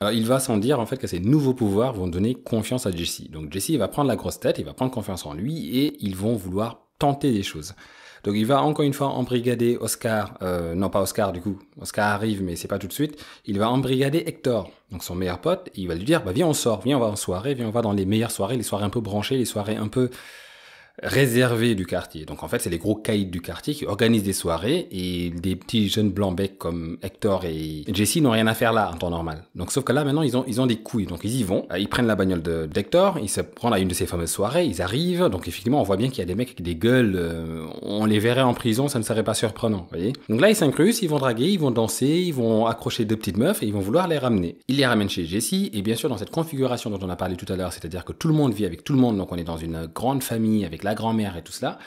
Alors, il va sans dire en fait que ces nouveaux pouvoirs vont donner confiance à Jesse. Donc Jesse il va prendre la grosse tête, il va prendre confiance en lui et ils vont vouloir tenter des choses. Donc il va encore une fois embrigader Oscar, non pas Oscar du coup, Oscar arrive mais c'est pas tout de suite, il va embrigader Hector, donc son meilleur pote, et il va lui dire bah viens on sort, viens on va en soirée, viens on va dans les meilleures soirées, les soirées un peu branchées, les soirées un peu réservés du quartier. Donc en fait, c'est les gros caïds du quartier qui organisent des soirées et des petits jeunes blancs becs comme Hector et Jesse n'ont rien à faire là en temps normal. Donc sauf que là maintenant, ils ont des couilles. Donc ils y vont, ils prennent la bagnole d'Hector, ils se rendent à une de ces fameuses soirées, ils arrivent. Donc effectivement, on voit bien qu'il y a des mecs avec des gueules, on les verrait en prison, ça ne serait pas surprenant, vous voyez. Donc là, ils s'incrustent, ils vont draguer, ils vont danser, ils vont accrocher deux petites meufs et ils vont vouloir les ramener. Ils les ramènent chez Jesse et bien sûr dans cette configuration dont on a parlé tout à l'heure, c'est-à-dire que tout le monde vit avec tout le monde, donc on est dans une grande famille avec la grand-mère et tout cela,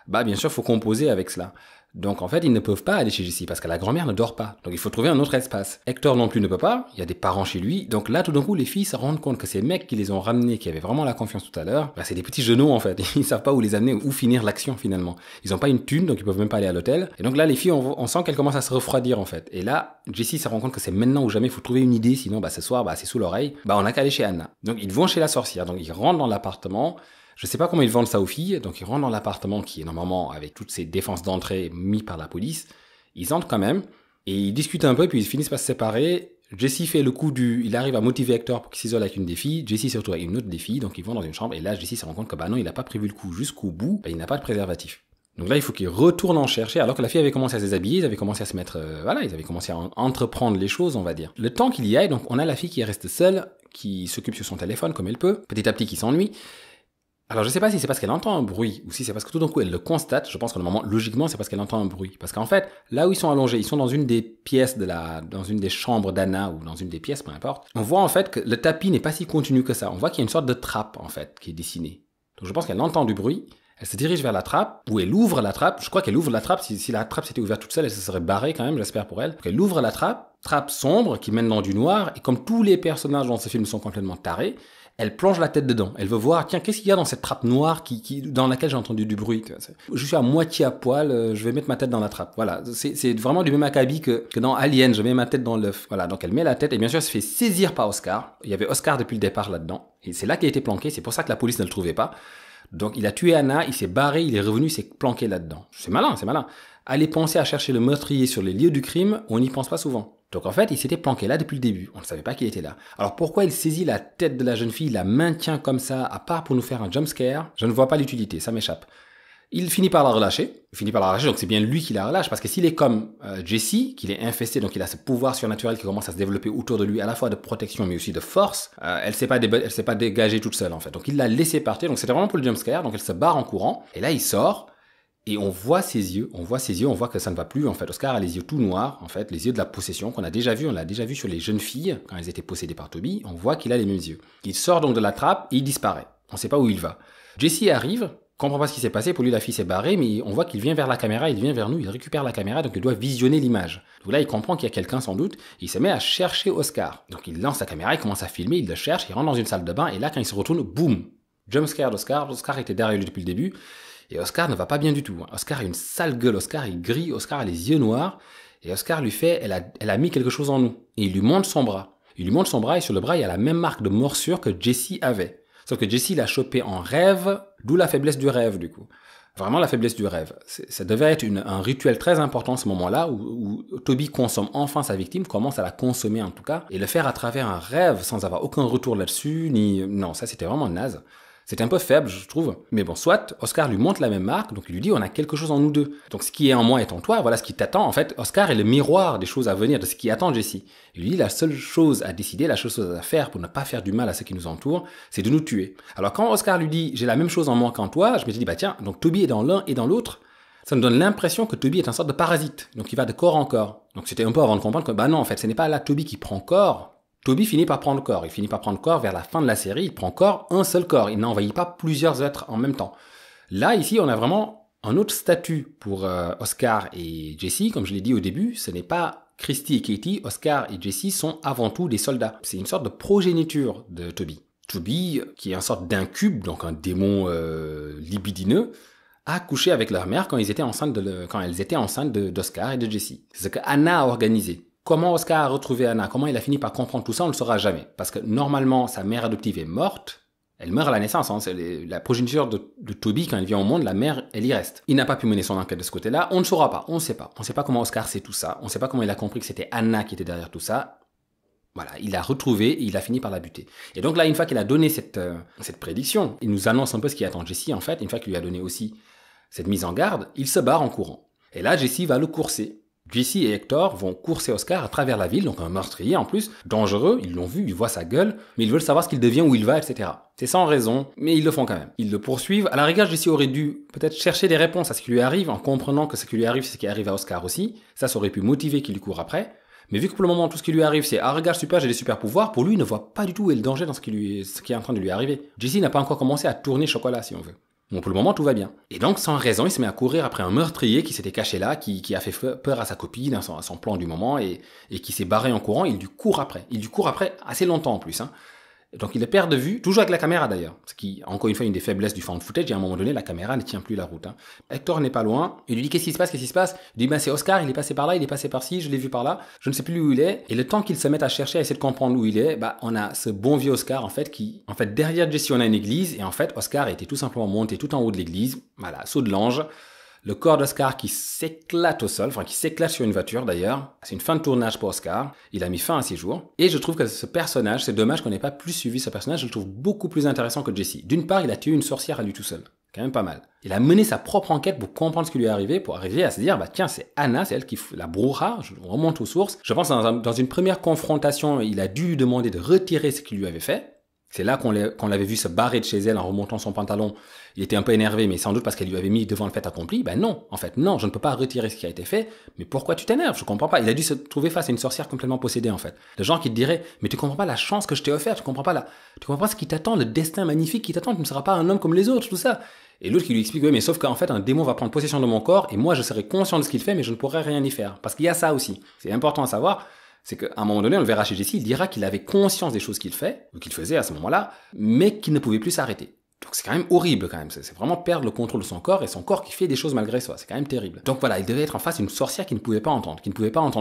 bah bien sûr, il faut composer avec cela. Donc en fait, ils ne peuvent pas aller chez Jesse parce que la grand-mère ne dort pas. Donc il faut trouver un autre espace. Hector non plus ne peut pas, il y a des parents chez lui. Donc là, tout d'un coup, les filles se rendent compte que ces mecs qui les ont ramenés, qui avaient vraiment la confiance tout à l'heure, bah, c'est des petits genoux en fait. Ils savent pas où les amener, où finir l'action finalement. Ils ont pas une thune, donc ils peuvent même pas aller à l'hôtel. Et donc là, les filles, on sent qu'elles commencent à se refroidir en fait. Et là, Jesse se rend compte que c'est maintenant ou jamais, il faut trouver une idée, sinon bah, ce soir, bah, c'est sous l'oreille. Bah on a qu'à aller chez Anna. Donc ils vont chez la sorcière, donc ils rentrent dans l'appartement. Je sais pas comment ils vendent ça aux filles, donc ils rentrent dans l'appartement qui est normalement avec toutes ces défenses d'entrée mises par la police. Ils entrent quand même, et ils discutent un peu, puis ils finissent par se séparer. Jesse fait le coup il arrive à motiver Hector pour qu'il s'isole avec une des filles. Jesse se retrouve avec une autre des filles, donc ils vont dans une chambre, et là Jesse se rend compte que bah non, il n'a pas prévu le coup jusqu'au bout, bah, il n'a pas de préservatif. Donc là, il faut qu'il retourne en chercher, alors que la fille avait commencé à se déshabiller, ils avaient commencé à se mettre, ils avaient commencé à entreprendre les choses, on va dire. Le temps qu'il y aille, donc on a la fille qui reste seule, qui s'occupe sur son téléphone comme elle peut, petit à petit qui s'ennuie. Alors je sais pas si c'est parce qu'elle entend un bruit ou si c'est parce que tout d'un coup elle le constate. Je pense que normalement logiquement c'est parce qu'elle entend un bruit. Parce qu'en fait là où ils sont allongés, ils sont dans une des pièces dans une des chambres d'Anna ou dans une des pièces, peu importe. On voit en fait que le tapis n'est pas si continu que ça. On voit qu'il y a une sorte de trappe en fait qui est dessinée. Donc je pense qu'elle entend du bruit. Elle se dirige vers la trappe ou elle ouvre la trappe. Je crois qu'elle ouvre la trappe. Si la trappe s'était ouverte toute seule, elle se serait barrée quand même. J'espère pour elle. Donc elle ouvre la trappe sombre qui mène dans du noir. Et comme tous les personnages dans ce film sont complètement tarés, elle plonge la tête dedans. Elle veut voir, tiens, qu'est-ce qu'il y a dans cette trappe noire dans laquelle j'ai entendu du bruit. Je suis à moitié à poil, je vais mettre ma tête dans la trappe. Voilà, c'est vraiment du même acabit que dans Alien, je mets ma tête dans l'œuf. Voilà, donc elle met la tête et bien sûr, elle se fait saisir par Oscar. Il y avait Oscar depuis le départ là-dedans. Et c'est là qu'il a été planqué, c'est pour ça que la police ne le trouvait pas. Donc il a tué Anna, il s'est barré, il est revenu, il s'est planqué là-dedans. C'est malin, c'est malin. Aller penser à chercher le meurtrier sur les lieux du crime, on n'y pense pas souvent. Donc en fait, il s'était planqué là depuis le début. On ne savait pas qu'il était là. Alors pourquoi il saisit la tête de la jeune fille, il la maintient comme ça, à part pour nous faire un jumpscare? Je ne vois pas l'utilité, ça m'échappe. Il finit par la relâcher. Donc c'est bien lui qui la relâche, parce que s'il est comme Jesse, qu'il est infesté, donc il a ce pouvoir surnaturel qui commence à se développer autour de lui, à la fois de protection mais aussi de force, elle s'est pas dégagée toute seule en fait. Donc il l'a laissé partir, donc c'était vraiment pour le jumpscare, donc elle se barre en courant, et là il sort, et on voit ses yeux, on voit que ça ne va plus en fait. Oscar a les yeux tout noirs, en fait, les yeux de la possession qu'on a déjà vu, on l'a déjà vu sur les jeunes filles, quand elles étaient possédées par Toby, on voit qu'il a les mêmes yeux. Il sort donc de la trappe, et il disparaît. On ne sait pas où il va. Jesse arrive, comprend pas ce qui s'est passé, pour lui la fille s'est barrée, mais on voit qu'il vient vers la caméra, il vient vers nous, il récupère la caméra, donc il doit visionner l'image. Donc là il comprend qu'il y a quelqu'un sans doute, il se met à chercher Oscar. Donc il lance la caméra, il commence à filmer, il le cherche, il rentre dans une salle de bain, et là quand il se retourne, boum, jumpscare d'Oscar, Oscar était derrière lui depuis le début, et Oscar ne va pas bien du tout. Oscar a une sale gueule, Oscar est gris, Oscar a les yeux noirs, et Oscar lui fait, elle a mis quelque chose en nous, et il lui montre son bras. Il lui montre son bras, et sur le bras il y a la même marque de morsure que Jesse avait. Sauf que Jesse l'a chopé en rêve, d'où la faiblesse du rêve, du coup. Vraiment la faiblesse du rêve. Ça devait être un rituel très important à ce moment-là, où Toby consomme enfin sa victime, commence à la consommer en tout cas, et le faire à travers un rêve, sans avoir aucun retour là-dessus, Non, ça c'était vraiment naze. C'est un peu faible, je trouve. Mais bon, soit, Oscar lui montre la même marque, donc il lui dit, on a quelque chose en nous deux. Donc ce qui est en moi est en toi, voilà ce qui t'attend. En fait, Oscar est le miroir des choses à venir, de ce qui attend Jesse. Il lui dit, la seule chose à décider, la seule chose à faire pour ne pas faire du mal à ceux qui nous entourent, c'est de nous tuer. Alors quand Oscar lui dit, j'ai la même chose en moi qu'en toi, je me suis dit, bah tiens, donc Toby est dans l'un et dans l'autre. Ça me donne l'impression que Toby est une sorte de parasite, donc il va de corps en corps. Donc c'était un peu avant de comprendre que, bah non, en fait, ce n'est pas là Toby qui prend corps. Toby finit par prendre corps. Il finit par prendre corps vers la fin de la série. Il prend corps, un seul corps. Il n'envahit pas plusieurs êtres en même temps. Là, ici, on a vraiment un autre statut pour Oscar et Jesse. Comme je l'ai dit au début, ce n'est pas Christy et Katie. Oscar et Jesse sont avant tout des soldats. C'est une sorte de progéniture de Toby. Toby, qui est une sorte d'incube, donc un démon libidineux, a couché avec leur mère quand elles étaient enceintes d'Oscar et de Jesse. C'est ce que Anna a organisé. Comment Oscar a retrouvé Anna, comment il a fini par comprendre tout ça, on ne le saura jamais. Parce que normalement, sa mère adoptive est morte. Elle meurt à la naissance, hein. C'est la progéniture de Toby, quand elle vient au monde, la mère, elle y reste. Il n'a pas pu mener son enquête de ce côté-là, on ne saura pas, on ne sait pas. On ne sait pas comment Oscar sait tout ça, on ne sait pas comment il a compris que c'était Anna qui était derrière tout ça. Voilà, il l'a retrouvé et il a fini par la buter. Et donc là, une fois qu'il a donné cette prédiction, il nous annonce un peu ce qui attend Jesse, en fait. Une fois qu'il lui a donné aussi cette mise en garde, il se barre en courant. Et là, Jesse va le courser. Jesse et Hector vont courser Oscar à travers la ville, donc un meurtrier en plus, dangereux, ils l'ont vu, ils voient sa gueule, mais ils veulent savoir ce qu'il devient, où il va, etc. C'est sans raison, mais ils le font quand même. Ils le poursuivent. À la rigueur, Jesse aurait dû peut-être chercher des réponses à ce qui lui arrive, en comprenant que ce qui lui arrive, c'est ce qui arrive à Oscar aussi. Ça aurait pu motiver qu'il lui court après. Mais vu que pour le moment, tout ce qui lui arrive, c'est « Ah, regarde, super, j'ai des super pouvoirs », pour lui, il ne voit pas du tout où est le danger dans ce qui est en train de lui arriver. Jesse n'a pas encore commencé à tourner chocolat, si on veut. Donc pour le moment, tout va bien. Et donc, sans raison, il se met à courir après un meurtrier qui s'était caché là, qui a fait peur à sa copine, à son plan du moment, et qui s'est barré en courant. Il lui court après. Il lui court après assez longtemps en plus, hein. Donc il le perd de vue, toujours avec la caméra d'ailleurs. Ce qui, encore une fois, une des faiblesses du found footage, et à un moment donné, la caméra ne tient plus la route, hein. Hector n'est pas loin, il lui dit qu'est-ce qui se passe, il dit c'est Oscar, il est passé par là, il est passé par-ci, je l'ai vu par là, je ne sais plus où il est. Et le temps qu'il se mette à chercher, à essayer de comprendre où il est, on a ce bon vieux Oscar en fait derrière Jesse on a une église, et en fait Oscar était tout simplement monté tout en haut de l'église, voilà, saut de l'ange. Le corps d'Oscar qui s'éclate au sol, qui s'éclate sur une voiture d'ailleurs. C'est une fin de tournage pour Oscar. Il a mis fin à ses jours. Et je trouve que ce personnage, c'est dommage qu'on n'ait pas plus suivi ce personnage, je le trouve beaucoup plus intéressant que Jesse. D'une part, il a tué une sorcière à lui tout seul. Quand même pas mal. Il a mené sa propre enquête pour comprendre ce qui lui est arrivé, pour arriver à se dire, tiens, c'est Anna, c'est elle qui la brouhaha, je remonte aux sources. Je pense dans une première confrontation, il a dû lui demander de retirer ce qu'il lui avait fait. C'est là qu'on l'avait vu se barrer de chez elle en remontant son pantalon. Il était un peu énervé, mais sans doute parce qu'elle lui avait mis devant le fait accompli. Non, en fait, non, je ne peux pas retirer ce qui a été fait. Mais pourquoi tu t'énerves? Je comprends pas. Il a dû se trouver face à une sorcière complètement possédée, en fait. Le genre qui te dirait, mais tu comprends pas la chance que je t'ai offerte, tu comprends pas ce qui t'attend, le destin magnifique qui t'attend, tu ne seras pas un homme comme les autres, tout ça. Et l'autre qui lui explique, oui, mais sauf qu'en fait, un démon va prendre possession de mon corps, et moi, je serai conscient de ce qu'il fait, mais je ne pourrai rien y faire. Parce qu'il y a ça aussi. C'est important à savoir. C'est qu'à un moment donné, on le verra chez Jesse, il dira qu'il avait conscience des choses qu'il fait, ou qu'il faisait à ce moment-là, mais qu'il ne pouvait plus s'arrêter. Donc c'est quand même horrible quand même, c'est vraiment perdre le contrôle de son corps, et son corps qui fait des choses malgré soi, c'est quand même terrible. Donc voilà, il devait être en face d'une sorcière qui ne pouvait pas entendre,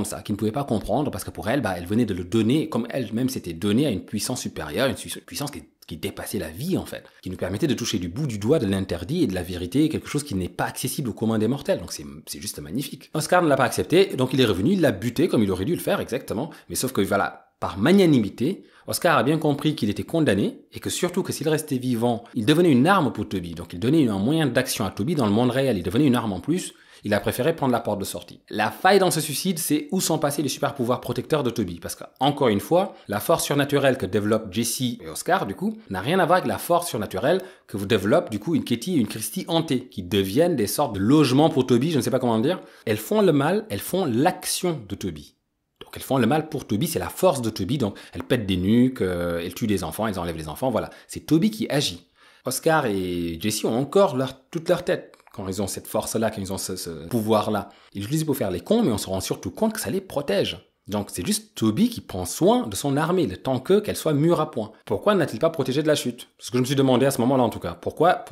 ça, qui ne pouvait pas comprendre, parce que pour elle, elle venait de le donner, comme elle-même s'était donnée à une puissance supérieure, une puissance qui dépassait la vie en fait, qui nous permettait de toucher du bout du doigt de l'interdit et de la vérité, quelque chose qui n'est pas accessible au commun des mortels, donc c'est juste magnifique. Oscar ne l'a pas accepté, donc il est revenu, il l'a buté comme il aurait dû le faire exactement, mais sauf que voilà, par magnanimité, Oscar a bien compris qu'il était condamné, et que surtout que s'il restait vivant, il devenait une arme pour Toby, donc il donnait un moyen d'action à Toby dans le monde réel, il devenait une arme en plus. Il a préféré prendre la porte de sortie. La faille dans ce suicide, c'est où sont passés les super pouvoirs protecteurs de Toby. Parce que, encore une fois, la force surnaturelle que développent Jesse et Oscar, du coup, n'a rien à voir avec la force surnaturelle que vous développent, du coup, une Katie et une Christy hantées, qui deviennent des sortes de logements pour Toby, je ne sais pas comment dire. Elles font le mal, elles font l'action de Toby. Donc elles font le mal pour Toby, c'est la force de Toby, donc elles pètent des nuques, elles tuent des enfants, elles enlèvent les enfants, voilà. C'est Toby qui agit. Oscar et Jesse ont encore toute leur tête. Quand ils ont cette force-là, quand ils ont ce pouvoir-là. Ils l'utilisent pour faire les cons, mais on se rend surtout compte que ça les protège. Donc c'est juste Toby qui prend soin de son armée, le temps qu'elle soit mûre à point. Pourquoi n'a-t-il pas protégé de la chute? C'est ce que je me suis demandé à ce moment-là en tout cas. Pourquoi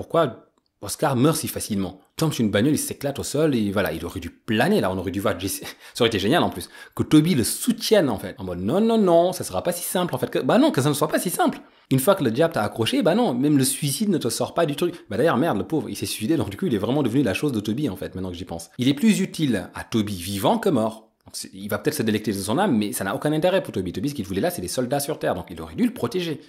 Oscar meurt si facilement? Tombe sur une bagnole, il s'éclate au sol et voilà, il aurait dû planer là, on aurait dû voir Jesse. Ça aurait été génial en plus. Que Toby le soutienne en fait. En mode non, ça sera pas si simple en fait. Que ça ne soit pas si simple. Une fois que le diable t'a accroché, non, même le suicide ne te sort pas du truc. D'ailleurs, merde, le pauvre, il s'est suicidé, donc du coup, il est vraiment devenu la chose de Toby, en fait, maintenant que j'y pense. Il est plus utile à Toby vivant que mort. Donc, il va peut-être se délecter de son âme, mais ça n'a aucun intérêt pour Toby. Toby, ce qu'il voulait là, c'est des soldats sur Terre, donc il aurait dû le protéger.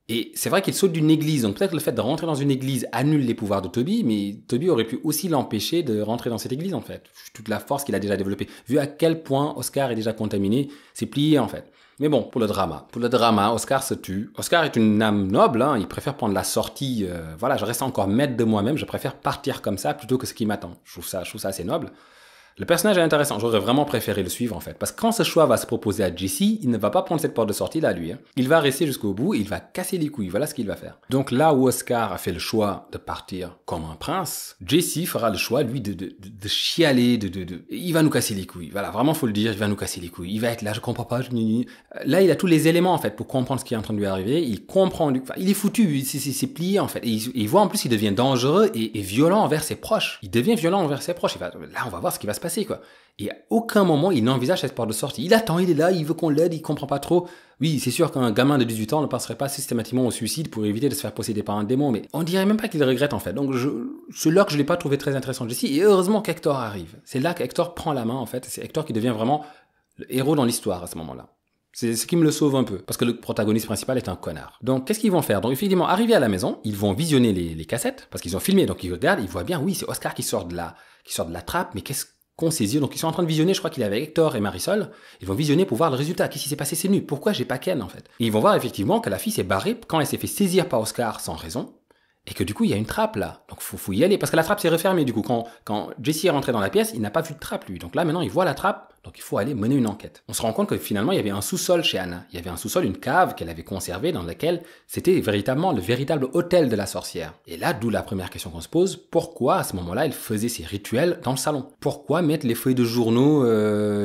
Et c'est vrai qu'il saute d'une église, donc peut-être le fait de rentrer dans une église annule les pouvoirs de Toby, mais Toby aurait pu aussi l'empêcher de rentrer dans cette église, en fait. Toute la force qu'il a déjà développée. Vu à quel point Oscar est déjà contaminé, c'est plié, en fait. Mais bon, pour le drama, Oscar se tue. Oscar est une âme noble, hein, il préfère prendre la sortie, je reste encore maître de moi-même, je préfère partir comme ça plutôt que ce qui m'attend. Je trouve ça assez noble. Le personnage est intéressant, j'aurais vraiment préféré le suivre en fait. Parce que quand ce choix va se proposer à Jesse, il ne va pas prendre cette porte de sortie là lui. Il va rester jusqu'au bout, il va casser les couilles, voilà ce qu'il va faire. Donc là où Oscar a fait le choix de partir comme un prince, Jesse fera le choix lui de chialer, il va nous casser les couilles. Voilà, vraiment faut le dire, il va nous casser les couilles. Il va être là, je comprends pas, Là il a tous les éléments en fait pour comprendre ce qui est en train de lui arriver, il comprend, il est foutu, c'est plié en fait. Et il voit en plus qu'il devient dangereux et violent envers ses proches. Il devient violent envers ses proches. Là on va voir ce qui va se passer passer, quoi. Et à aucun moment, il n'envisage cette porte de sortie. Il attend, il est là, il veut qu'on l'aide, il comprend pas trop. Oui, c'est sûr qu'un gamin de 18 ans ne penserait pas systématiquement au suicide pour éviter de se faire posséder par un démon, mais on dirait même pas qu'il regrette, en fait. Donc, c'est là que je l'ai pas trouvé très intéressant, Jesse, et heureusement qu'Hector arrive. C'est là qu'Hector prend la main, en fait. C'est Hector qui devient vraiment le héros dans l'histoire à ce moment-là. C'est ce qui me le sauve un peu, parce que le protagoniste principal est un connard. Donc, qu'est-ce qu'ils vont faire? Donc, effectivement, arrivés à la maison, ils vont visionner les cassettes, parce qu'ils ont filmé, donc ils regardent, ils voient bien, oui, c'est Oscar qui sort de la trappe, mais qu'est-ce qu'ont ses yeux? Donc, ils sont en train de visionner, je crois qu'il est avec Hector et Marisol, ils vont visionner pour voir le résultat. Qu'est-ce qui s'est passé? C'est nul. Pourquoi j'ai pas Ken, en fait? Et ils vont voir effectivement que la fille s'est barrée quand elle s'est fait saisir par Oscar sans raison, et que du coup, il y a une trappe là. Donc, faut y aller, parce que la trappe s'est refermée, du coup. Quand Jesse est rentré dans la pièce, il n'a pas vu de trappe, lui. Donc là, maintenant, il voit la trappe, donc il faut aller mener une enquête. On se rend compte que finalement, il y avait un sous-sol chez Anna. Il y avait un sous-sol, une cave qu'elle avait conservée, dans laquelle c'était véritablement le véritable hôtel de la sorcière. Et là, d'où la première question qu'on se pose, pourquoi, à ce moment-là, elle faisait ses rituels dans le salon? Pourquoi mettre les feuilles de journaux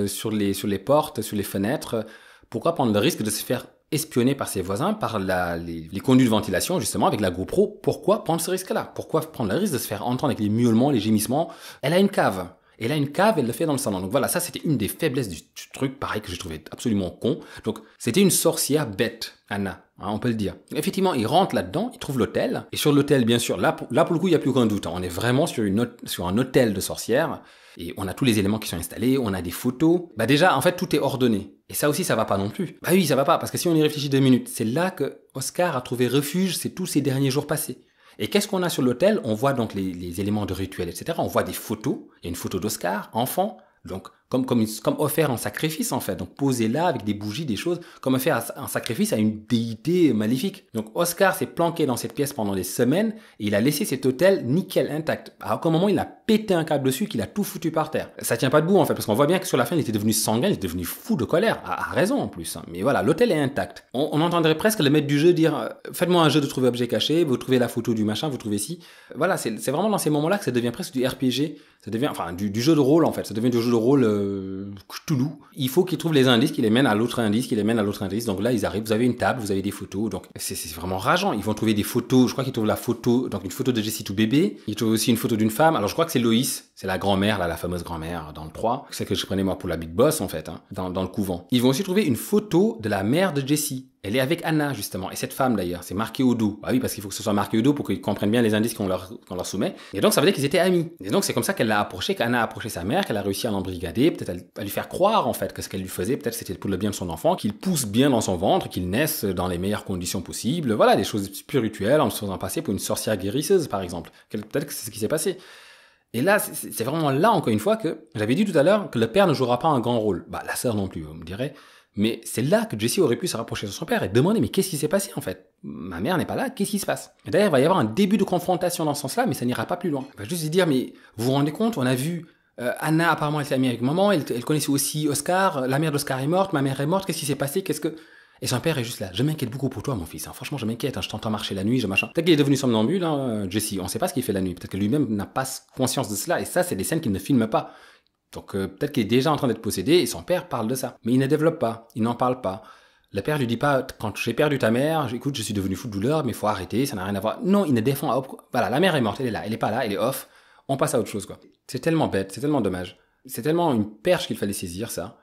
sur les portes, sur les fenêtres? Pourquoi prendre le risque de se faire espionné par ses voisins, par les conduits de ventilation, justement, avec la GoPro? Pourquoi prendre ce risque-là? Pourquoi prendre le risque de se faire entendre avec les miaulements, les gémissements? Elle a une cave. Elle a une cave, elle le fait dans le salon. Donc voilà, ça c'était une des faiblesses du truc, pareil, que j'ai trouvé absolument con. Donc c'était une sorcière bête, Anna, hein, on peut le dire. Effectivement, il rentre là-dedans, il trouve l'hôtel. Et sur l'hôtel, bien sûr, là pour le coup, il n'y a plus aucun doute. Hein. On est vraiment sur un hôtel de sorcière. Et on a tous les éléments qui sont installés, on a des photos. Bah déjà, en fait, tout est ordonné. Et ça aussi, ça va pas non plus. Bah oui, ça va pas, parce que si on y réfléchit 2 minutes, c'est là que Oscar a trouvé refuge, c'est tous ces derniers jours passés. Et qu'est-ce qu'on a sur l'hôtel? On voit donc les éléments de rituel, etc. On voit des photos. Il y a une photo d'Oscar, enfant, donc comme offert en sacrifice, en fait. Donc posé là avec des bougies, des choses, comme offert un sacrifice à une déité maléfique. Donc Oscar s'est planqué dans cette pièce pendant des semaines et il a laissé cet hôtel nickel, intact. À aucun moment il a pété un câble dessus, qu'il a tout foutu par terre. Ça tient pas debout, en fait, parce qu'on voit bien que sur la fin il était devenu sanguin, il était devenu fou de colère, à raison en plus. Hein. Mais voilà, l'hôtel est intact. On entendrait presque le maître du jeu dire faites-moi un jeu de trouver objet caché, vous trouvez la photo du machin, vous trouvez ci. Voilà, c'est vraiment dans ces moments-là que ça devient presque du RPG. Ça devient, enfin, du jeu de rôle, en fait. Ça devient du jeu de rôle Cthulhu. Il faut qu'ils trouvent les indices, qu'ils les mènent à l'autre indice, qu'ils les mènent à l'autre indice. Donc là, ils arrivent, vous avez une table, vous avez des photos. Donc c'est vraiment rageant. Ils vont trouver des photos. Je crois qu'ils trouvent la photo, donc une photo de Jessie tout bébé. Ils trouvent aussi une photo d'une femme. Alors je crois que c'est Loïs. C'est la grand-mère, là, la fameuse grand-mère dans le 3. C'est que je prenais moi pour la Big Boss, en fait, hein, dans le couvent. Ils vont aussi trouver une photo de la mère de Jessie. Elle est avec Anna, justement. Et cette femme, d'ailleurs, c'est marqué au dos. Bah oui, parce qu'il faut que ce soit marqué au dos pour qu'ils comprennent bien les indices qu'on leur soumet. Et donc, ça veut dire qu'ils étaient amis. Et donc, c'est comme ça qu'elle l'a approché, qu'Anna a approché sa mère, qu'elle a réussi à l'embrigader, peut-être à lui faire croire, en fait, que ce qu'elle lui faisait, peut-être c'était pour le bien de son enfant, qu'il pousse bien dans son ventre, qu'il naisse dans les meilleures conditions possibles. Voilà, des choses spirituelles, en se faisant passer pour une sorcière guérisseuse, par exemple. Peut-être que c'est ce qui s'est passé. Et là, c'est vraiment là, encore une fois, que j'avais dit tout à l'heure que le père ne jouera pas un grand rôle. Bah, la sœur non plus, vous me direz. Mais c'est là que Jessie aurait pu se rapprocher de son père et demander mais qu'est-ce qui s'est passé en fait? Ma mère n'est pas là, qu'est-ce qui se passe? Et d'ailleurs, il va y avoir un début de confrontation dans ce sens-là, mais ça n'ira pas plus loin. Il va juste lui dire mais vous vous rendez compte, on a vu Anna apparemment elle s'est amie avec maman, elle connaissait aussi Oscar, la mère d'Oscar est morte, ma mère est morte, qu'est-ce qui s'est passé? Et son père est juste là. Je m'inquiète beaucoup pour toi, mon fils. Hein. Franchement, je m'inquiète. Hein. Je t'entends marcher la nuit, machin. Peut-être qu'il est devenu somnambule, hein, Jesse. On ne sait pas ce qu'il fait la nuit. Peut-être que lui-même n'a pas conscience de cela. Et ça, c'est des scènes qu'il ne filme pas. Donc peut-être qu'il est déjà en train d'être possédé et son père parle de ça. Mais il ne développe pas. Il n'en parle pas. Le père lui dit pas, quand j'ai perdu ta mère, écoute, je suis devenu fou de douleur, mais il faut arrêter, ça n'a rien à voir. Non, il ne défend. Voilà, la mère est morte, elle est là. Elle est pas là, elle est off. On passe à autre chose, quoi. C'est tellement bête, c'est tellement dommage. C'est tellement une perche qu'il fallait saisir, ça.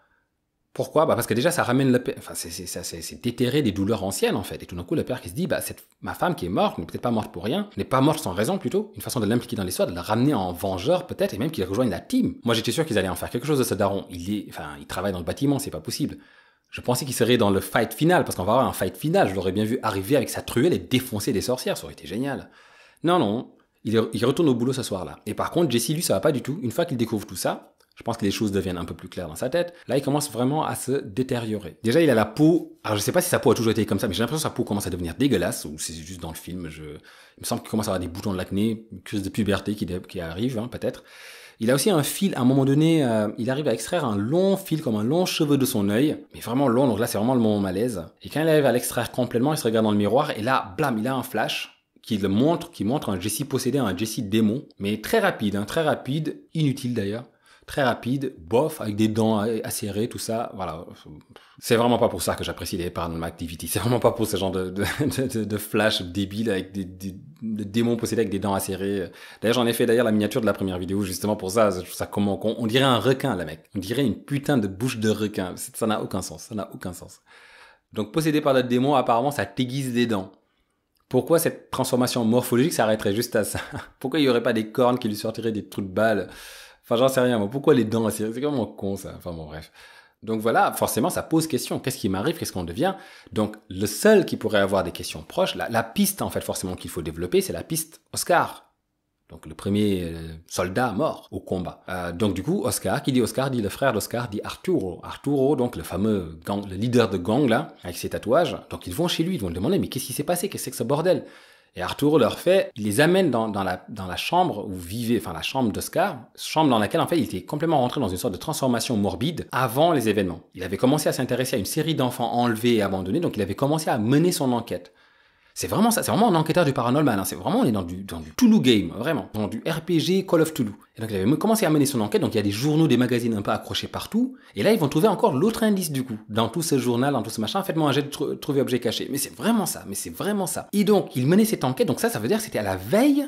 Pourquoi? Bah parce que déjà ça ramène le père, enfin c'est déterrer des douleurs anciennes en fait. Et tout d'un coup le père qui se dit bah ma femme qui est morte n'est peut-être pas morte pour rien, n'est pas morte sans raison plutôt, une façon de l'impliquer dans l'histoire, de la ramener en vengeur peut-être et même qu'il rejoigne la team. Moi j'étais sûr qu'ils allaient en faire quelque chose de ce daron. Il travaille dans le bâtiment, c'est pas possible. Je pensais qu'il serait dans le fight final parce qu'on va avoir un fight final. Je l'aurais bien vu arriver avec sa truelle et défoncer des sorcières, ça aurait été génial. Non, il retourne au boulot ce soir-là. Et par contre Jesse lui ça va pas du tout. Une fois qu'il découvre tout ça. Je pense que les choses deviennent un peu plus claires dans sa tête. Là, il commence vraiment à se détériorer. Déjà, il a la peau... Alors, je sais pas si sa peau a toujours été comme ça, mais j'ai l'impression que sa peau commence à devenir dégueulasse, ou c'est juste dans le film. Il me semble qu'il commence à avoir des boutons de l'acné, une crise de puberté qui arrive, hein, peut-être. Il a aussi un fil, à un moment donné, il arrive à extraire un long fil, comme un long cheveu de son œil, mais vraiment long, donc là, c'est vraiment le moment malaise. Et quand il arrive à l'extraire complètement, il se regarde dans le miroir, et là, blam, il a un flash qui montre un Jesse possédé, un Jesse démon, mais très rapide, inutile d'ailleurs. très rapide, bof, avec des dents acérées, tout ça, voilà. C'est vraiment pas pour ça que j'apprécie les Paranormal Activity. C'est vraiment pas pour ce genre de flash débile avec des démons possédés avec des dents acérées. D'ailleurs, j'en ai fait la miniature de la première vidéo, justement pour ça. Ça comment on dirait un requin, là, mec. On dirait une putain de bouche de requin. Ça n'a aucun sens. Ça n'a aucun sens. Donc, possédé par le démon, apparemment, ça t'aiguise les dents. Pourquoi cette transformation morphologique s'arrêterait juste à ça? Pourquoi il y aurait pas des cornes qui lui sortiraient des trous de balles? Enfin, j'en sais rien. Moi. Pourquoi les dents acérées? C'est vraiment con, ça. Enfin, bon, bref. Donc voilà, forcément, ça pose question. Qu'est-ce qui m'arrive? Qu'est-ce qu'on devient? Donc, le seul qui pourrait avoir des questions proches, la piste, en fait, forcément, qu'il faut développer, c'est la piste Oscar. Donc, le premier soldat mort au combat. Donc, du coup, Oscar, qui dit Oscar, dit le frère d'Oscar, dit Arturo. Arturo, donc, le fameux gang, le leader de gang, là, avec ses tatouages. Donc, ils vont chez lui, ils vont le demander, mais qu'est-ce qui s'est passé? Qu'est-ce que c'est que ce bordel? Et Arturo leur fait, il les amène dans la chambre où vivait, enfin la chambre d'Oscar, chambre dans laquelle en fait il était complètement rentré dans une sorte de transformation morbide avant les événements. Il avait commencé à s'intéresser à une série d'enfants enlevés et abandonnés, donc il avait commencé à mener son enquête. C'est vraiment ça, c'est vraiment un enquêteur du paranormal, hein. C'est vraiment, on est dans du Toulouse game, vraiment, dans du RPG Call of Toulouse. Et donc il avait commencé à mener son enquête, donc il y a des journaux, des magazines un peu accrochés partout, et là ils vont trouver encore l'autre indice du coup, dans tout ce journal, dans tout ce machin, faites-moi un jet de trouver objet caché. Mais c'est vraiment ça. Et donc il menait cette enquête, donc ça veut dire que c'était à la veille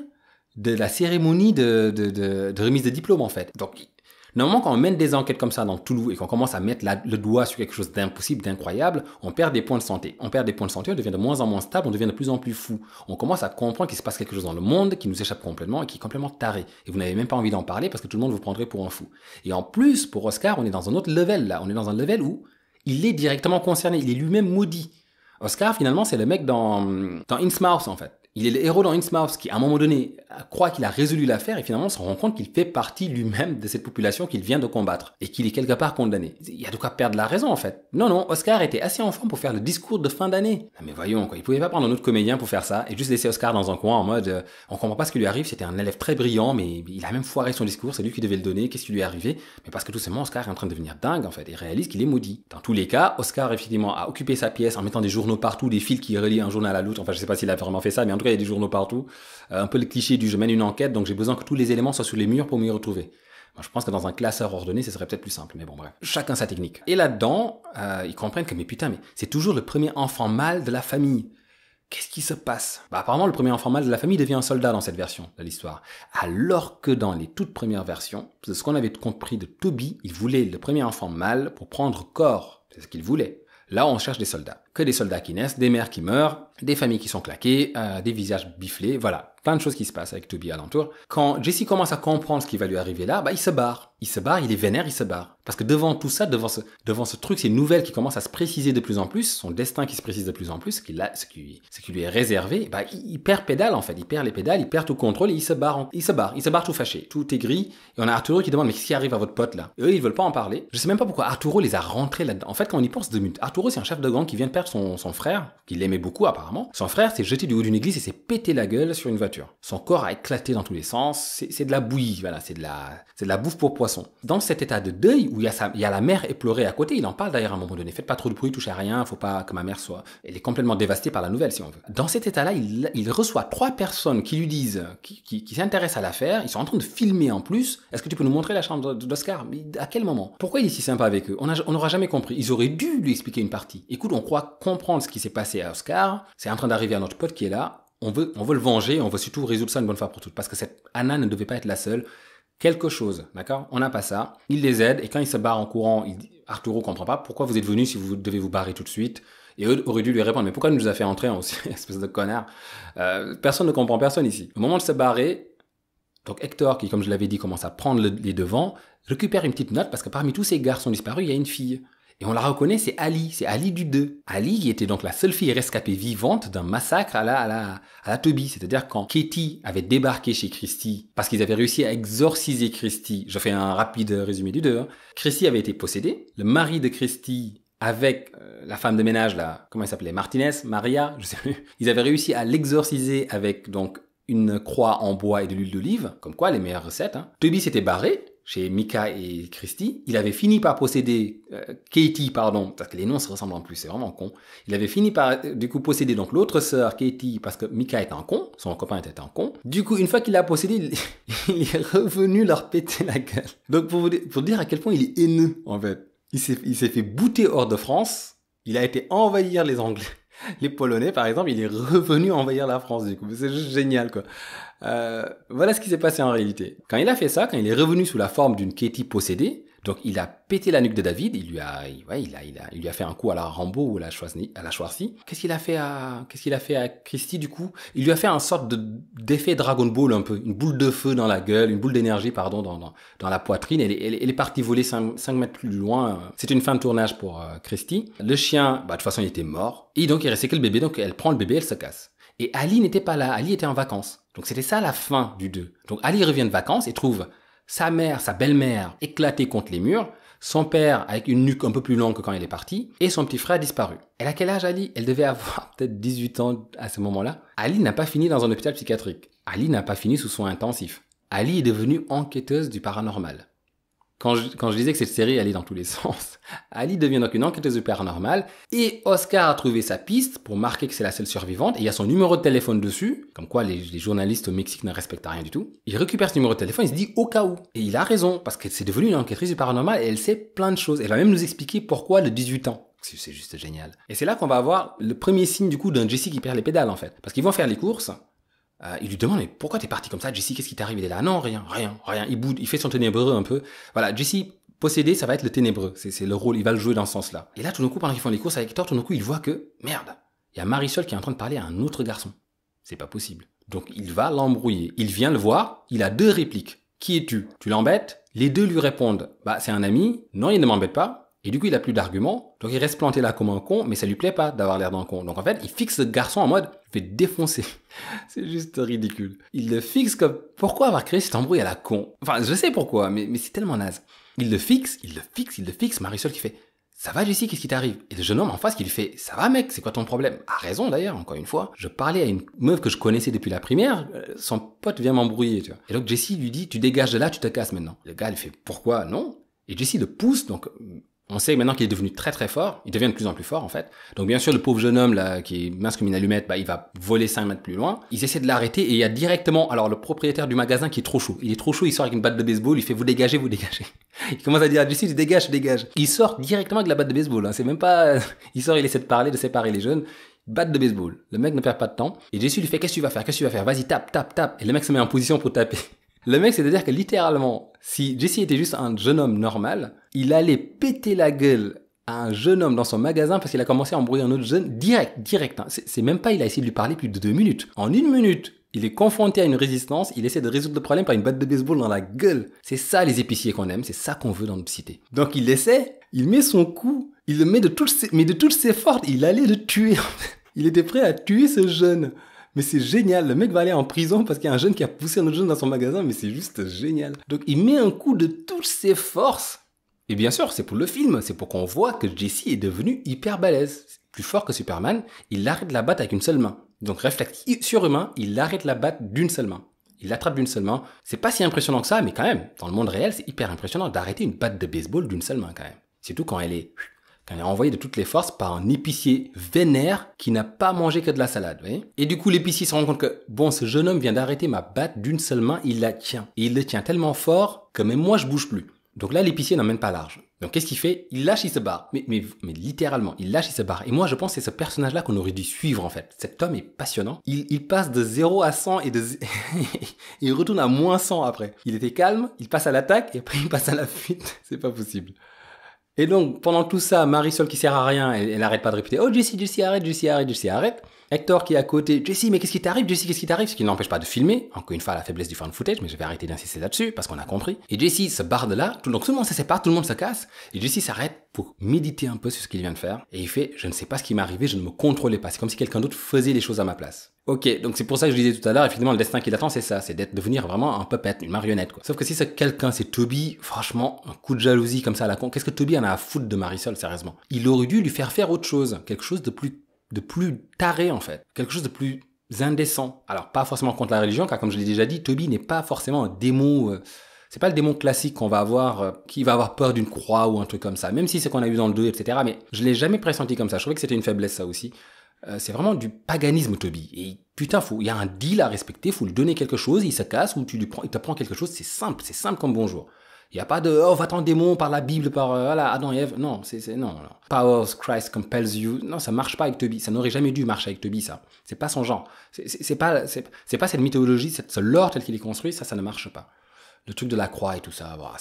de la cérémonie de remise de diplôme en fait. Donc normalement, quand on mène des enquêtes comme ça dans Toulouse et qu'on commence à mettre le doigt sur quelque chose d'impossible, d'incroyable, on perd des points de santé. On devient de moins en moins stable, on devient de plus en plus fou. On commence à comprendre qu'il se passe quelque chose dans le monde qui nous échappe complètement et qui est complètement taré. Et vous n'avez même pas envie d'en parler parce que tout le monde vous prendrait pour un fou. Et en plus, pour Oscar, on est dans un autre level là. On est dans un level où il est directement concerné, il est lui-même maudit. Oscar, finalement, c'est le mec dans Innsmouth en fait. Il est le héros dans Innsmouth qui, à un moment donné, croit qu'il a résolu l'affaire et finalement on se rend compte qu'il fait partie lui-même de cette population qu'il vient de combattre et qu'il est quelque part condamné. Il y a de quoi perdre la raison en fait. Non, Oscar était assez en forme pour faire le discours de fin d'année. Mais voyons, quoi, il pouvait pas prendre un autre comédien pour faire ça et juste laisser Oscar dans un coin en mode on comprend pas ce qui lui arrive, c'était un élève très brillant mais il a même foiré son discours, c'est lui qui devait le donner, qu'est-ce qui lui est arrivé? Mais parce que tout simplement Oscar est en train de devenir dingue en fait et réalise qu'il est maudit. Dans tous les cas, Oscar effectivement a occupé sa pièce en mettant des journaux partout, des fils qui relient un journal à l'autre, enfin je sais pas s'il a vraiment fait ça, mais en tout cas il y a des journaux partout. Un peu le cliché du je mène une enquête, donc j'ai besoin que tous les éléments soient sur les murs pour m'y retrouver. Moi, je pense que dans un classeur ordonné, ce serait peut-être plus simple, mais bon, bref. Chacun sa technique. Et là-dedans, ils comprennent que, mais putain, mais c'est toujours le premier enfant mâle de la famille. Qu'est-ce qui se passe? Apparemment, le premier enfant mâle de la famille devient un soldat dans cette version de l'histoire. Alors que dans les toutes premières versions, de ce qu'on avait compris de Toby, il voulait le premier enfant mâle pour prendre corps. C'est ce qu'il voulait. Là, on cherche des soldats. Que des soldats qui naissent, des mères qui meurent, des familles qui sont claquées, des visages biflés, voilà. Plein de choses qui se passent avec Toby alentour. Quand Jesse commence à comprendre ce qui va lui arriver là, il se barre. Il est vénère, il se barre. Parce que devant tout ça, devant ce truc, ces nouvelles qui commencent à se préciser de plus en plus, son destin qui se précise de plus en plus, ce qui lui est réservé, il perd pédale en fait. Il perd les pédales, il perd tout contrôle et il se barre tout fâché, tout aigri. Et on a Arturo qui demande mais qu'est-ce qui arrive à votre pote là? Et eux, ils veulent pas en parler. Je sais même pas pourquoi Arturo les a rentrés là-dedans. En fait, quand on y pense 2 minutes, Arturo c'est un chef de gang qui vient de perdre son frère, qu'il aimait beaucoup apparemment. Son frère s'est jeté du haut d'une église et s'est pété la gueule sur une voiture. Son corps a éclaté dans tous les sens. C'est de la bouillie, voilà, c'est de la bouffe pour poisson. Dans cet état de deuil où il y a la mère éplorée à côté, il en parle d'ailleurs à un moment donné. Faites pas trop de bruit, touchez à rien, faut pas que ma mère soit. Elle est complètement dévastée par la nouvelle si on veut. Dans cet état-là, il reçoit 3 personnes qui lui disent, qui s'intéressent à l'affaire. Ils sont en train de filmer en plus. Est-ce que tu peux nous montrer la chambre d'Oscar? Mais à quel moment? Pourquoi il est si sympa avec eux? On n'aura jamais compris. Ils auraient dû lui expliquer une partie. Écoute, on croit comprendre ce qui s'est passé à Oscar. C'est en train d'arriver à notre pote qui est là. On veut le venger, on veut surtout résoudre ça une bonne fois pour toutes. Parce que cette Anna ne devait pas être la seule. Quelque chose, d'accord? On n'a pas ça. Il les aide, et quand il se barre en courant, Arturo comprend pas pourquoi vous êtes venu si vous devez vous barrer tout de suite. Et eux auraient dû lui répondre, mais pourquoi il nous a fait entrer aussi, espèce de connard? Personne ne comprend personne ici. Au moment de se barrer, donc Hector, qui, comme je l'avais dit, commence à prendre les devants, récupère une petite note, parce que parmi tous ces garçons disparus, il y a une fille. Et on la reconnaît, c'est Ali du 2. Ali, qui était donc la seule fille rescapée vivante d'un massacre à la Toby. C'est-à-dire quand Katie avait débarqué chez Christy, parce qu'ils avaient réussi à exorciser Christy, je fais un rapide résumé du 2, Christy avait été possédée, le mari de Christy avec la femme de ménage, là, comment elle s'appelait? Maria, je sais plus. Ils avaient réussi à l'exorciser avec donc une croix en bois et de l'huile d'olive, comme quoi les meilleures recettes. Toby s'était barré chez Mika et Christy. Il avait fini par posséder Katie, pardon, parce que les noms se ressemblent en plus, c'est vraiment con. Il avait fini par, du coup, posséder donc l'autre sœur, Katie, parce que Mika était un con, son copain était un con. Du coup, une fois qu'il l'a possédé, il est revenu leur péter la gueule. Donc, pour dire à quel point il est haineux, en fait. Il s'est fait bouter hors de France. Il a été envahir les Anglais. Les Polonais, par exemple, il est revenu envahir la France, du coup. C'est juste génial, quoi. Voilà ce qui s'est passé en réalité. Quand il a fait ça, quand il est revenu sous la forme d'une Katie possédée, donc il a pété la nuque de David, il lui a fait un coup à la Rambo ou à la Schwarzy. Qu'est-ce qu'il a fait à Christy, du coup? Il lui a fait un sorte d'effet Dragon Ball un peu, une boule de feu dans la gueule, une boule d'énergie, pardon, dans la poitrine. Elle est partie voler 5 mètres plus loin. C'est une fin de tournage pour Christy. Le chien, de toute façon, il était mort. Et donc, il restait que le bébé, donc elle prend le bébé, elle se casse. Et Ali n'était pas là, Ali était en vacances. Donc c'était ça la fin du 2. Donc Ali revient de vacances et trouve sa mère, sa belle-mère éclatée contre les murs, son père avec une nuque un peu plus longue que quand il est parti, et son petit frère disparu. Elle a quel âge, Ali? Elle devait avoir peut-être 18 ans à ce moment-là. Ali n'a pas fini dans un hôpital psychiatrique. Ali n'a pas fini sous soins intensifs. Ali est devenue enquêteuse du paranormal. Quand je disais que cette série allait dans tous les sens, Ali devient donc une enquêteuse du paranormal et Oscar a trouvé sa piste pour marquer que c'est la seule survivante et il y a son numéro de téléphone dessus, comme quoi les journalistes au Mexique ne respectent rien du tout. Il récupère ce numéro de téléphone, il se dit au cas où. Et il a raison, parce que c'est devenu une enquêtrice du paranormal et elle sait plein de choses. Elle va même nous expliquer pourquoi le 18 ans. C'est juste génial. Et c'est là qu'on va avoir le premier signe du coup d'un Jesse qui perd les pédales en fait. Parce qu'ils vont faire les courses. Il lui demande, mais pourquoi t'es parti comme ça, Jesse, qu'est-ce qui t'arrive? Il est là, non, rien. Il boude, il fait son ténébreux un peu. Voilà, Jesse, possédé, ça va être le ténébreux. C'est le rôle, il va le jouer dans ce sens-là. Et là, tout d'un coup, pendant qu'ils font les courses avec Hector, tout d'un coup, il voit que, merde, il y a Marisol qui est en train de parler à un autre garçon. C'est pas possible. Donc, il va l'embrouiller. Il vient le voir, il a 2 répliques. Qui es-tu? Tu l'embêtes? Les 2 lui répondent, c'est un ami. Non, il ne m'embête pas. Et du coup, il a plus d'arguments. Donc, il reste planté là comme un con, mais ça lui plaît pas d'avoir l'air d'un con. Donc, en fait, il fixe le garçon en mode, je vais te défoncer. C'est juste ridicule. Il le fixe comme, pourquoi avoir créé cette embrouille à la con? Enfin, je sais pourquoi, mais c'est tellement naze. Il le fixe. Marisol qui fait, ça va, Jessie, qu'est-ce qui t'arrive? Et le jeune homme en face qui lui fait, ça va, mec, c'est quoi ton problème? A raison, d'ailleurs, encore une fois. Je parlais à une meuf que je connaissais depuis la primaire, son pote vient m'embrouiller, tu vois. Et donc, Jessie lui dit, tu dégages de là, tu te casses maintenant. Le gars, il fait, pourquoi? Non. Et Jessie le pousse, donc, on sait maintenant qu'il est devenu très très fort, il devient de plus en plus fort en fait. Donc bien sûr le pauvre jeune homme là qui est mince comme une allumette, il va voler 5 mètres plus loin. Ils essaient de l'arrêter et il y a directement, alors le propriétaire du magasin qui est trop chaud. Il est trop chaud, il sort avec une batte de baseball, il fait vous dégagez. Il commence à dire à Jesse, tu dégages. Il sort directement avec la batte de baseball, hein. C'est même pas, il sort, il essaie de parler, de séparer les jeunes. Batte de baseball. Le mec ne perd pas de temps. Et Jesse lui fait qu'est-ce que tu vas faire? Vas-y tape. Et le mec se met en position pour taper. Le mec, c'est-à-dire que littéralement, si Jesse était juste un jeune homme normal, il allait péter la gueule à un jeune homme dans son magasin parce qu'il a commencé à embrouiller un autre jeune direct. Hein. C'est même pas, il a essayé de lui parler plus de 2 minutes. En 1 minute, il est confronté à une résistance, il essaie de résoudre le problème par une batte de baseball dans la gueule. C'est ça les épiciers qu'on aime, c'est ça qu'on veut dans notre cité. Donc il essaie, il met son coup, il le met de toutes ses forces, il allait le tuer. Il était prêt à tuer ce jeune. Mais c'est génial, le mec va aller en prison parce qu'il y a un jeune qui a poussé un autre jeune dans son magasin, mais c'est juste génial. Donc il met un coup de toutes ses forces. Et bien sûr, c'est pour le film, c'est pour qu'on voit que Jesse est devenu hyper balèze. Plus fort que Superman, il arrête la batte avec une seule main. Donc réflexe surhumain, il arrête la batte d'une seule main. Il l'attrape d'une seule main. C'est pas si impressionnant que ça, mais quand même, dans le monde réel, c'est hyper impressionnant d'arrêter une batte de baseball d'une seule main quand même. Surtout quand elle est envoyée de toutes les forces par un épicier vénère qui n'a pas mangé que de la salade, vous voyez. Et du coup, l'épicier se rend compte que, ce jeune homme vient d'arrêter ma batte d'une seule main, il la tient. Et il le tient tellement fort que même moi, je bouge plus. Donc là, l'épicier n'emmène pas large. Donc qu'est-ce qu'il fait? Il lâche, il se barre. Mais littéralement, il lâche, il se barre. Et moi, je pense que c'est ce personnage-là qu'on aurait dû suivre, en fait. Cet homme est passionnant. Il passe de 0 à 100 et il retourne à moins 100 après. Il était calme, il passe à l'attaque et après il passe à la fuite. C'est pas possible. Et donc, pendant tout ça, Marisol qui sert à rien, elle n'arrête pas de répéter « Oh, Jesse, arrête !» Hector qui est à côté « Jesse, mais qu'est-ce qui t'arrive? Ce qui n'empêche pas de filmer. Encore une fois, la faiblesse du found footage, mais je vais arrêter d'insister là-dessus, parce qu'on a compris. Et Jesse se barre de là, donc tout le monde se sépare, tout le monde se casse, et Jesse s'arrête pour méditer un peu sur ce qu'il vient de faire, et il fait « Je ne sais pas ce qui m'est arrivé, je ne me contrôlais pas. C'est comme si quelqu'un d'autre faisait les choses à ma place. » Ok, donc c'est pour ça que je disais tout à l'heure, effectivement, le destin qui l'attend, c'est ça, c'est devenir vraiment un puppet, une marionnette, quoi. Sauf que si c'est quelqu'un, c'est Toby, franchement, un coup de jalousie comme ça à la con, qu'est-ce que Toby en a à foutre de Marisol, sérieusement? Il aurait dû lui faire autre chose, quelque chose de plus taré, en fait. Quelque chose de plus indécent. Alors, pas forcément contre la religion, car comme je l'ai déjà dit, Toby n'est pas forcément un démon C'est pas le démon classique qu'on va avoir, qui va avoir peur d'une croix ou un truc comme ça. Même si c'est qu'on a vu dans le 2, etc. Mais je l'ai jamais pressenti comme ça. Je trouvais que c'était une faiblesse, ça aussi. C'est vraiment du paganisme, Toby. Et putain, il y a un deal à respecter, faut lui donner quelque chose, il se casse, ou il te prend quelque chose, c'est simple comme bonjour. Il n'y a pas de, oh, va t'en démon par la Bible, par voilà, Adam et Ève. Non, non. Powers, Christ compels you. Non, ça marche pas avec Toby. Ça n'aurait jamais dû marcher avec Toby, ça. C'est pas son genre. C'est pas cette mythologie, ce lore tel qu'il est construit, ça ne marche pas. Le truc de la croix et tout ça, bah,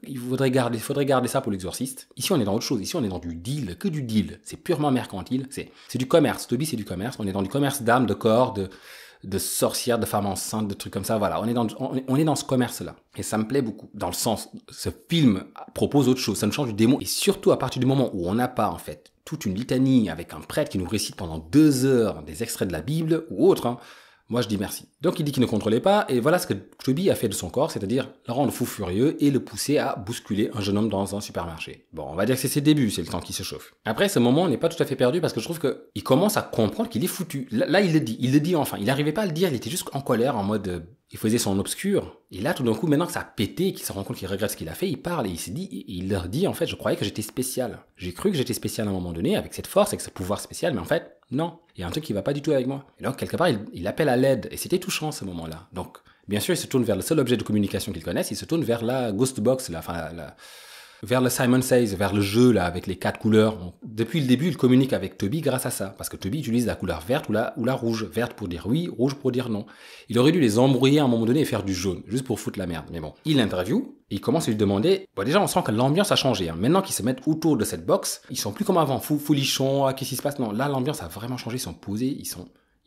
il faudrait garder ça pour l'exorciste. Ici, on est dans autre chose. Ici, on est dans du deal, que du deal. C'est purement mercantile. C'est du commerce. Toby, c'est du commerce. On est dans du commerce d'âmes, de corps, de sorcières, de femmes enceintes, de trucs comme ça. Voilà, on est dans ce commerce-là. Et ça me plaît beaucoup. Dans le sens, ce film propose autre chose. Ça nous change du démon. Et surtout, à partir du moment où on n'a pas, en fait, toute une litanie avec un prêtre qui nous récite pendant 2 heures des extraits de la Bible ou autre, hein, moi, je dis merci. Donc, il dit qu'il ne contrôlait pas, et voilà ce que Toby a fait de son corps, c'est-à-dire le rendre fou furieux et le pousser à bousculer un jeune homme dans un supermarché. Bon, on va dire que c'est ses débuts, c'est le temps qui se chauffe. Après, ce moment n'est pas tout à fait perdu parce que je trouve qu'il commence à comprendre qu'il est foutu. Là, il le dit enfin. Il n'arrivait pas à le dire, il était juste en colère, en mode, il faisait son obscur. Et là, tout d'un coup, maintenant que ça a pété, qu'il se rend compte qu'il regrette ce qu'il a fait, il parle et il leur dit, en fait, je croyais que j'étais spécial. J'ai cru que j'étais spécial à un moment donné, avec cette force, avec ce pouvoir spécial, mais en fait, non. Il y a un truc qui va pas du tout avec moi. Et donc, quelque part, il appelle à l'aide. Et c'était touchant, ce moment-là. Donc, bien sûr, il se tourne vers le seul objet de communication qu'il connaisse. Il se tourne vers la Ghost Box, vers le Simon Says, vers le jeu, là, avec les 4 couleurs. Donc, depuis le début, il communique avec Toby grâce à ça. Parce que Toby utilise la couleur verte ou la rouge. Verte pour dire oui, rouge pour dire non. Il aurait dû les embrouiller à un moment donné et faire du jaune, juste pour foutre la merde. Mais bon, il l'interview et il commence à lui demander. Bon, déjà, on sent que l'ambiance a changé. Hein. Maintenant qu'ils se mettent autour de cette box, ils sont plus comme avant, folichons, qu'est-ce qui se passe? Non, là, l'ambiance a vraiment changé. Ils sont posés,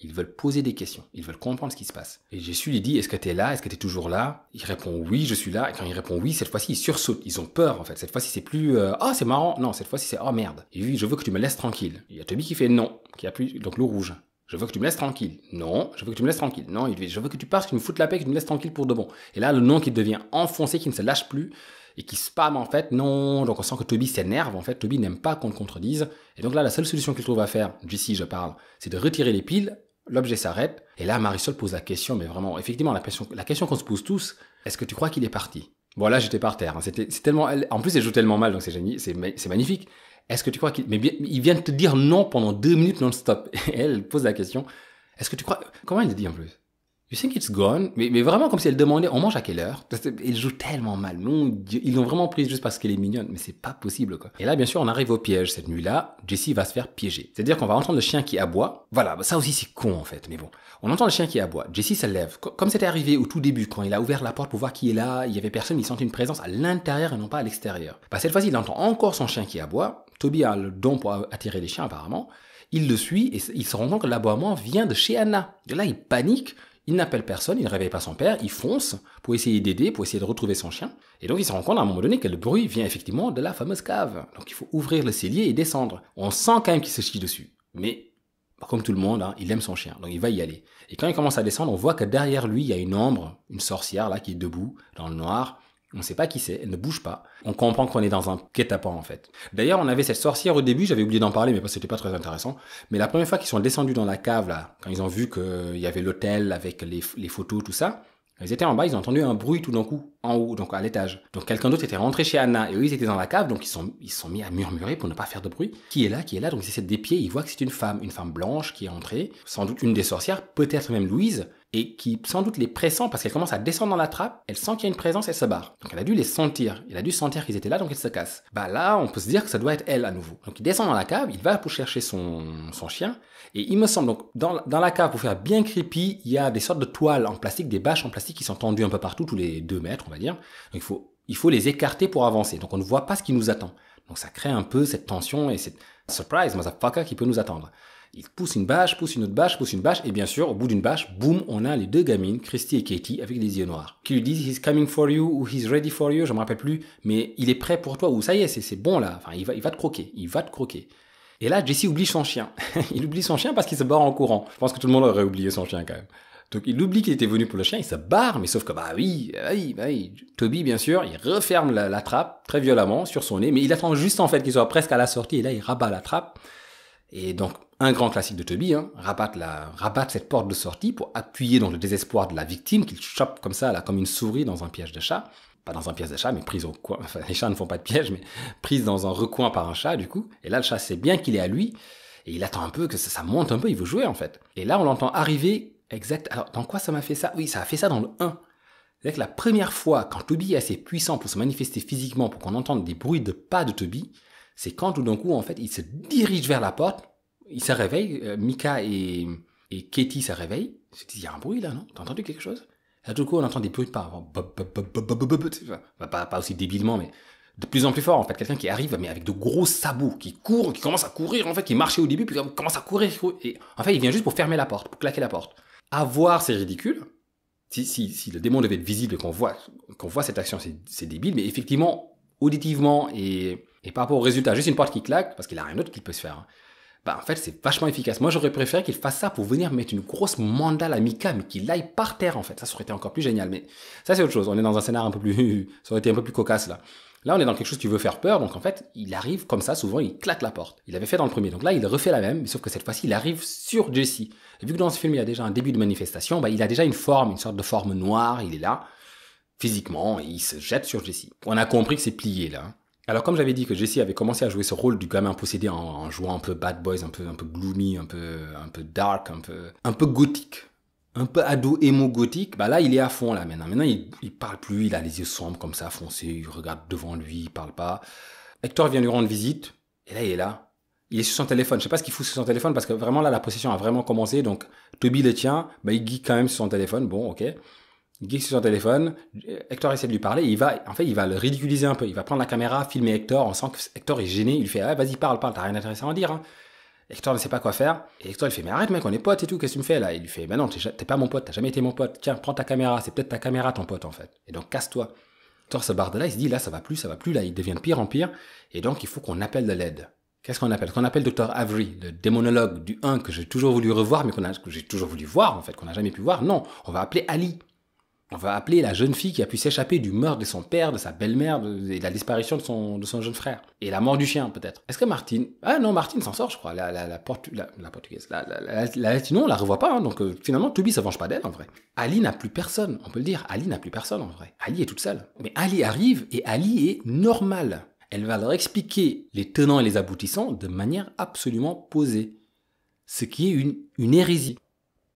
ils veulent poser des questions. Ils veulent comprendre ce qui se passe. Et Jésus lui dit, est-ce que t'es là? Est-ce que t'es toujours là? Il répond, oui, je suis là. Et quand il répond oui, cette fois-ci, ils sursautent. Ils ont peur, en fait. Cette fois-ci, c'est plus, oh, c'est marrant. Non, cette fois-ci, c'est, oh, merde. Et oui, je veux que tu me laisses tranquille. Il y a Toby qui fait non, qui appuie, donc le rouge. Je veux que tu me laisses tranquille. Non, je veux que tu me laisses tranquille. Non, il dit, je veux que tu partes, que tu me foutes la paix, que tu me laisses tranquille pour de bon. Et là, le non qui devient enfoncé, qui ne se lâche plus, et qui spam, en fait, non. Donc on sent que Toby s'énerve, en fait. Toby n'aime pas qu'on le contredise. Et donc là, la seule solution qu'il trouve à faire, Jesse, je parle, c'est de retirer les piles. L'objet s'arrête, et là Marisol pose la question, mais vraiment, effectivement, la question qu'on se pose tous, est-ce que tu crois qu'il est parti? Bon, là, j'étais par terre, hein. C'est tellement, en plus, elle joue tellement mal, donc c'est magnifique. Est-ce que tu crois mais bien, il vient de te dire non pendant 2 minutes non-stop, et elle pose la question, est-ce que tu crois, comment il le dit en plus? You think it's gone? Mais vraiment comme si elle demandait, on mange à quelle heure? Elle joue tellement mal. Non, ils l'ont vraiment prise juste parce qu'elle est mignonne, mais c'est pas possible, quoi. Et là, bien sûr, on arrive au piège cette nuit-là. Jesse va se faire piéger. C'est-à-dire qu'on va entendre le chien qui aboie. Voilà, ça aussi c'est con en fait, mais bon. On entend le chien qui aboie. Jesse se lève. Comme c'était arrivé au tout début, quand il a ouvert la porte pour voir qui est là, il y avait personne, il sentait une présence à l'intérieur et non pas à l'extérieur. Bah, cette fois-ci, il entend encore son chien qui aboie. Toby a le don pour attirer les chiens apparemment. Il le suit et il se rend compte que l'aboiement vient de chez Anna. Et là, il panique. Il n'appelle personne, il ne réveille pas son père, il fonce pour essayer d'aider, pour essayer de retrouver son chien. Et donc il se rend compte à un moment donné que le bruit vient effectivement de la fameuse cave. Donc il faut ouvrir le cellier et descendre. On sent quand même qu'il se chie dessus. Mais comme tout le monde, hein, il aime son chien, donc il va y aller. Et quand il commence à descendre, on voit que derrière lui, il y a une ombre, une sorcière là qui est debout dans le noir. On ne sait pas qui c'est, elle ne bouge pas. On comprend qu'on est dans un guet-apens en fait. D'ailleurs, on avait cette sorcière au début, j'avais oublié d'en parler, mais c'était pas très intéressant. Mais la première fois qu'ils sont descendus dans la cave là, quand ils ont vu qu'il y avait l'hôtel avec les photos, tout ça, ils étaient en bas, ils ont entendu un bruit tout d'un coup, en haut, donc à l'étage. Donc quelqu'un d'autre était rentré chez Anna, et eux ils étaient dans la cave, donc ils sont mis à murmurer pour ne pas faire de bruit. Qui est là? Donc ils essaient d'épier, ils voient que c'est une femme blanche qui est entrée, sans doute une des sorcières, peut-être même Louise, et qui sans doute les pressent parce qu'elle commence à descendre dans la trappe, elle sent qu'il y a une présence, elle se barre. Donc elle a dû les sentir, elle a dû sentir qu'ils étaient là, donc elle se casse. Bah là, on peut se dire que ça doit être elle à nouveau. Donc il descend dans la cave, il va pour chercher son chien, et il me semble, donc dans la cave, pour faire bien creepy, il y a des sortes de toiles en plastique, des bâches en plastique qui sont tendues un peu partout, tous les 2 mètres, on va dire. Donc il faut les écarter pour avancer, donc on ne voit pas ce qui nous attend. Donc ça crée un peu cette tension et cette surprise, motherfucker, qui peut nous attendre. Il pousse une bâche, pousse une autre bâche, pousse une bâche, et bien sûr, au bout d'une bâche, boum, on a les 2 gamines, Christy et Katie, avec les yeux noirs, qui lui disent « He's coming for you » ou « He's ready for you », je me rappelle plus, mais il est prêt pour toi, ou ça y est, c'est bon là, enfin, il va te croquer, Et là, Jesse oublie son chien. Il oublie son chien parce qu'il se barre en courant. Je pense que tout le monde aurait oublié son chien quand même. Donc il oublie qu'il était venu pour le chien, il se barre, mais sauf que bah oui. Toby, bien sûr, il referme la trappe très violemment sur son nez, mais il attend juste en fait qu'il soit presque à la sortie, et là il rabat la trappe. Et donc, un grand classique de Toby, hein, rabattre cette porte de sortie pour appuyer dans le désespoir de la victime, qu'il chope comme ça, là, comme une souris dans un piège de chat. Pas dans un piège de chat, mais prise au coin. Enfin, les chats ne font pas de piège, mais prise dans un recoin par un chat, du coup. Et là, le chat sait bien qu'il est à lui, et il attend un peu que ça monte un peu, il veut jouer, en fait. Et là, on l'entend arriver, exact. Alors, dans quoi ça m'a fait ça? Oui, ça a fait ça dans le 1. C'est-à-dire que la première fois, quand Toby est assez puissant pour se manifester physiquement, pour qu'on entende des bruits de pas de Toby, c'est quand tout d'un coup, en fait, il se dirige vers la porte, il se réveille, Mika et Katie se réveillent, ils se disent, il y a un bruit là, non? T'as entendu quelque chose? Et tout d'un coup, on entend des bruits de pas, pas aussi débilement, mais de plus en plus fort, en fait. Quelqu'un qui arrive, mais avec de gros sabots, qui court, qui commence à courir, en fait, qui marchait au début, puis qui commence à courir. Et en fait, il vient juste pour fermer la porte, pour claquer la porte. À voir, c'est ridicule. Si le démon devait être visible et qu'on voit cette action, c'est débile, mais effectivement, auditivement et par rapport au résultat, juste une porte qui claque, parce qu'il a rien d'autre qu'il peut se faire. Bah, en fait, c'est vachement efficace. Moi, j'aurais préféré qu'il fasse ça pour venir mettre une grosse mandale à Mika, mais qu'il aille par terre, en fait. Ça aurait été encore plus génial. Mais ça, c'est autre chose. On est dans un scénario un peu plus, ça aurait été un peu plus cocasse, là. Là, on est dans quelque chose qui veut faire peur, donc en fait, il arrive comme ça, souvent, il claque la porte. Il avait fait dans le premier, donc là, il refait la même, mais sauf que cette fois-ci, il arrive sur Jesse. Et vu que dans ce film, il y a déjà un début de manifestation, bah, il a déjà une forme, une sorte de forme noire, il est là, physiquement, et il se jette sur Jesse. On a compris que c'est plié, là. Alors, comme j'avais dit que Jesse avait commencé à jouer ce rôle du gamin possédé en jouant un peu bad boys, un peu gloomy, un peu dark, un peu gothique. Un peu ado émo gothique, bah là il est à fond là maintenant. Maintenant il parle plus, il a les yeux sombres comme ça, foncés, il regarde devant lui, il parle pas. Hector vient lui rendre visite, et là il est là. Il est sur son téléphone, je sais pas ce qu'il fout sur son téléphone parce que vraiment là la possession a vraiment commencé, donc Toby le tient, bah il geek quand même sur son téléphone, bon ok. Il geek sur son téléphone, Hector essaie de lui parler, et il va le ridiculiser un peu, il va prendre la caméra, filmer Hector, on sent que Hector est gêné, il lui fait ah, vas-y parle, t'as rien d'intéressant à dire hein. Hector ne sait pas quoi faire. Et Hector, il fait, mais arrête, mec, on est potes et tout, qu'est-ce que tu me fais là? Il lui fait, bah non, t'es pas mon pote, t'as jamais été mon pote. Tiens, prends ta caméra, c'est peut-être ta caméra ton pote en fait. Et donc, casse-toi. Hector se barre de là, il se dit, là, ça va plus, là, il devient de pire en pire. Et donc, il faut qu'on appelle de l'aide. Qu'est-ce qu'on appelle? Qu'on appelle Dr. Avery, le démonologue du 1 que j'ai toujours voulu revoir, mais que j'ai toujours voulu voir en fait, qu'on n'a jamais pu voir. Non, on va appeler Ali. On va appeler la jeune fille qui a pu s'échapper du meurtre de son père, de sa belle-mère, et de la disparition de son jeune frère. Et la mort du chien, peut-être. Est-ce que Martine... Ah non, Martine s'en sort, je crois. La portugaise. La latino, on la revoit pas. Hein, donc finalement, Toby se venge pas d'elle, en vrai. Ali n'a plus personne, on peut le dire. Ali n'a plus personne, en vrai. Ali est toute seule. Mais Ali arrive, et Ali est normale. Elle va leur expliquer les tenants et les aboutissants de manière absolument posée. Ce qui est une hérésie.